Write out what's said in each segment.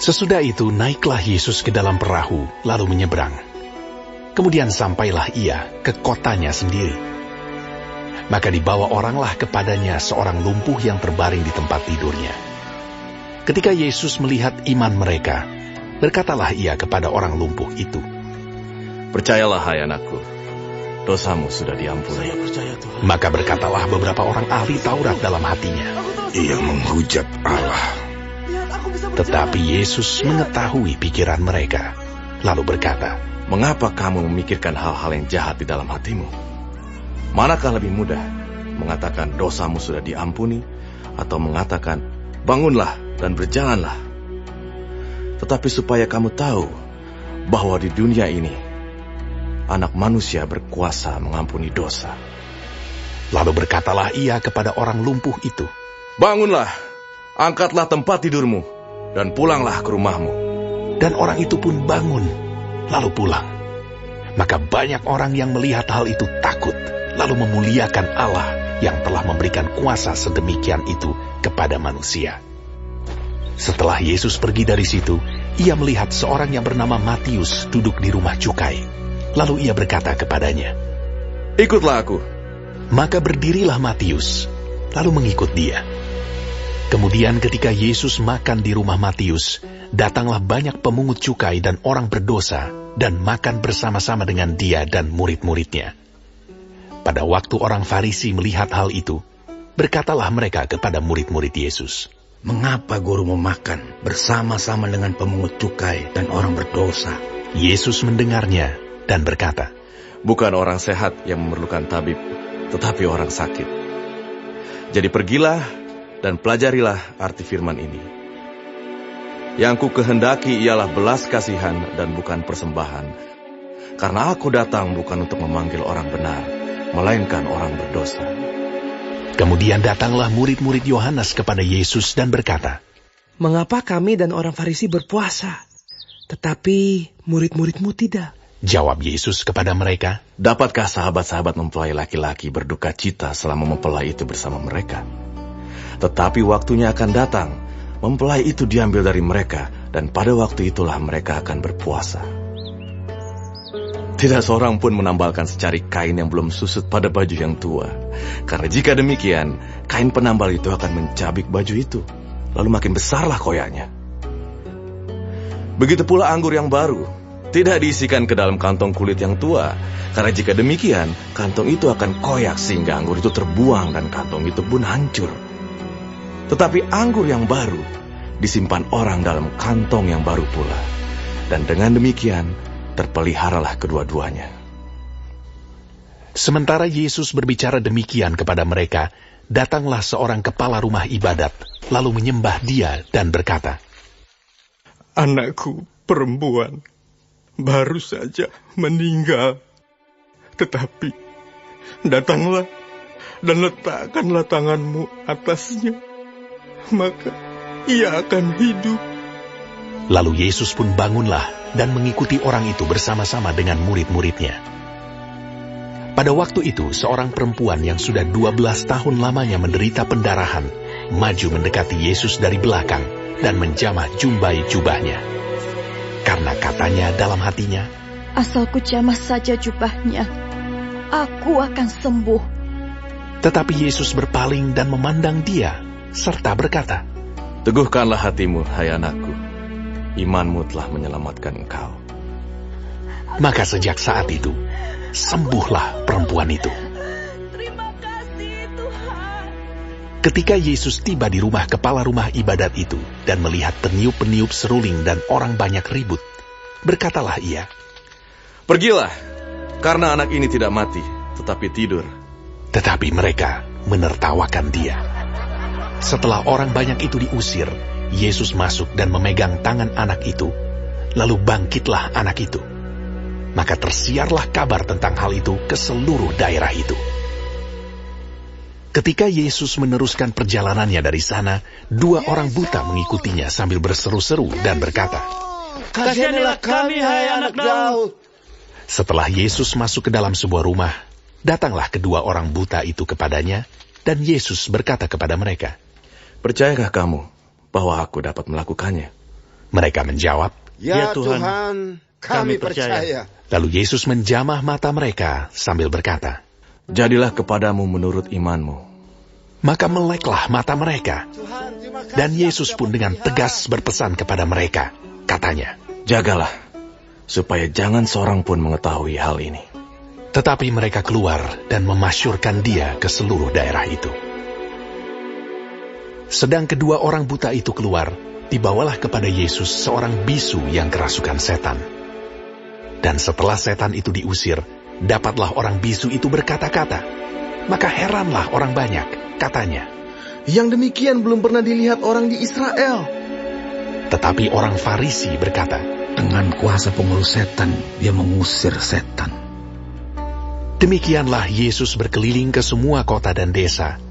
Sesudah itu naiklah Yesus ke dalam perahu, lalu menyeberang. Kemudian sampailah ia ke kotanya sendiri. Maka dibawa oranglah kepadanya seorang lumpuh yang terbaring di tempat tidurnya. Ketika Yesus melihat iman mereka, berkatalah ia kepada orang lumpuh itu, "Percayalah, hai anakku, dosamu sudah diampuni." Saya percaya, Tuhan. Maka berkatalah beberapa orang ahli Taurat dalam hatinya, Ia menghujat Allah. tetapi Yesus mengetahui pikiran mereka, lalu berkata, Mengapa kamu memikirkan hal-hal yang jahat di dalam hatimu? Manakah lebih mudah, mengatakan dosamu sudah diampuni, atau mengatakan bangunlah dan berjalanlah? Tetapi supaya kamu tahu bahwa di dunia ini Anak Manusia berkuasa mengampuni dosa. Lalu berkatalah ia kepada orang lumpuh itu, Bangunlah, angkatlah tempat tidurmu, dan pulanglah ke rumahmu. dan orang itu pun bangun, lalu pulang. Maka banyak orang yang melihat hal itu takut, lalu memuliakan Allah yang telah memberikan kuasa sedemikian itu kepada manusia. Setelah Yesus pergi dari situ, ia melihat seorang yang bernama Matius duduk di rumah cukai. Lalu ia berkata kepadanya, Ikutlah aku. Maka berdirilah Matius, lalu mengikut dia. Kemudian ketika Yesus makan di rumah Matius, datanglah banyak pemungut cukai dan orang berdosa, dan makan bersama-sama dengan dia dan murid-muridnya. Pada waktu orang Farisi melihat hal itu, berkatalah mereka kepada murid-murid Yesus, Mengapa guru memakan bersama-sama dengan pemungut cukai dan orang berdosa? Yesus mendengarnya dan berkata, Bukan orang sehat yang memerlukan tabib, tetapi orang sakit. Jadi pergilah dan pelajarilah arti firman ini. Yang ku kehendaki ialah belas kasihan dan bukan persembahan. Karena aku datang bukan untuk memanggil orang benar, melainkan orang berdosa. Kemudian datanglah murid-murid Yohanes kepada Yesus dan berkata, Mengapa kami dan orang Farisi berpuasa, tetapi murid-muridmu tidak? Jawab Yesus kepada mereka, Dapatkah sahabat-sahabat mempelai laki-laki berduka cita selama mempelai itu bersama mereka? Tetapi waktunya akan datang, mempelai itu diambil dari mereka, dan pada waktu itulah mereka akan berpuasa. Tidak seorang pun menambalkan secari kain yang belum susut pada baju yang tua. Karena jika demikian, kain penambal itu akan mencabik baju itu, lalu makin besarlah koyaknya. Begitu pula anggur yang baru, tidak diisikan ke dalam kantong kulit yang tua, karena jika demikian, kantong itu akan koyak sehingga anggur itu terbuang dan kantong itu pun hancur. Tetapi anggur yang baru disimpan orang dalam kantong yang baru pula, dan dengan demikian terpeliharalah kedua-duanya. Sementara Yesus berbicara demikian kepada mereka, datanglah seorang kepala rumah ibadat, lalu menyembah dia dan berkata, Anakku perempuan baru saja meninggal. Tetapi datanglah dan letakkanlah tanganmu atasnya, maka ia akan hidup. Lalu Yesus pun bangunlah dan mengikuti orang itu bersama-sama dengan murid-muridnya. Pada waktu itu, seorang perempuan yang sudah 12 tahun lamanya menderita pendarahan, maju mendekati Yesus dari belakang dan menjamah jumbai jubahnya. Karena katanya dalam hatinya, Asal ku jamah saja jubahnya, aku akan sembuh. Tetapi Yesus berpaling dan memandang dia, serta berkata, Teguhkanlah hatimu, hai anakku. Imanmu telah menyelamatkan engkau. Maka sejak saat itu, sembuhlah perempuan itu. Terima kasih Tuhan. Ketika Yesus tiba di rumah kepala rumah ibadat itu dan melihat peniup-peniup seruling dan orang banyak ribut, berkatalah ia, Pergilah, karena anak ini tidak mati, tetapi tidur. Tetapi mereka menertawakan dia. Setelah orang banyak itu diusir, Yesus masuk dan memegang tangan anak itu, lalu bangkitlah anak itu. Maka tersiarlah kabar tentang hal itu ke seluruh daerah itu. Ketika Yesus meneruskan perjalanannya dari sana, 2 orang buta mengikutinya sambil berseru-seru dan berkata, Kasihanilah kami, hai anak Daud. Setelah Yesus masuk ke dalam sebuah rumah, datanglah kedua orang buta itu kepadanya, dan Yesus berkata kepada mereka, Percayakah kamu bahwa aku dapat melakukannya? Mereka menjawab, Ya Tuhan, kami percaya. Lalu Yesus menjamah mata mereka sambil berkata, Jadilah kepadamu menurut imanmu. Maka meleklah mata mereka. Dan Yesus pun dengan tegas berpesan kepada mereka. Katanya, Jagalah, supaya jangan seorang pun mengetahui hal ini. Tetapi mereka keluar dan memasyurkan dia ke seluruh daerah itu. Sedang kedua orang buta itu keluar, dibawalah kepada Yesus seorang bisu yang kerasukan setan. Dan setelah setan itu diusir, dapatlah orang bisu itu berkata-kata. Maka heranlah orang banyak, katanya, Yang demikian belum pernah dilihat orang di Israel. Tetapi orang Farisi berkata, Dengan kuasa pengurus setan, dia mengusir setan. Demikianlah Yesus berkeliling ke semua kota dan desa.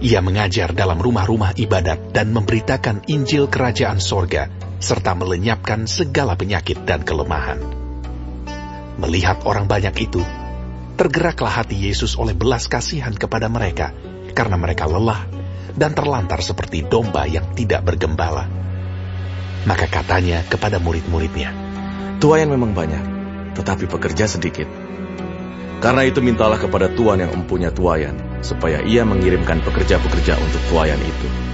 Ia mengajar dalam rumah-rumah ibadat dan memberitakan Injil Kerajaan Sorga, serta melenyapkan segala penyakit dan kelemahan. Melihat orang banyak itu, tergeraklah hati Yesus oleh belas kasihan kepada mereka, karena mereka lelah dan terlantar seperti domba yang tidak bergembala. Maka katanya kepada murid-muridnya, Tuayan memang banyak, tetapi pekerja sedikit. Karena itu mintalah kepada Tuan yang empunya tuayan, supaya ia mengirimkan pekerja-pekerja untuk tuayan itu.